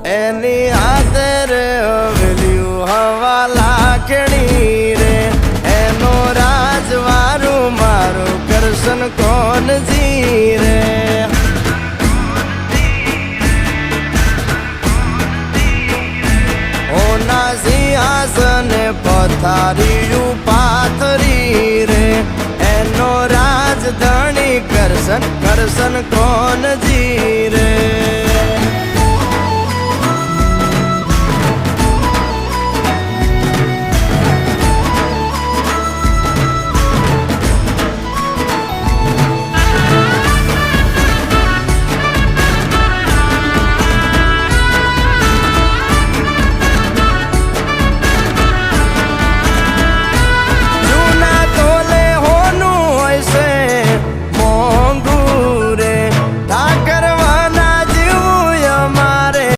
એની હાથે રે હવેલ્યું હવા લાખણી રે એનો રાજવારું મારું કરશન કોણ જી રે ઓના સિંહાસને પથારીયું પાથરી રે એનો રાજધણી કરશન કરશન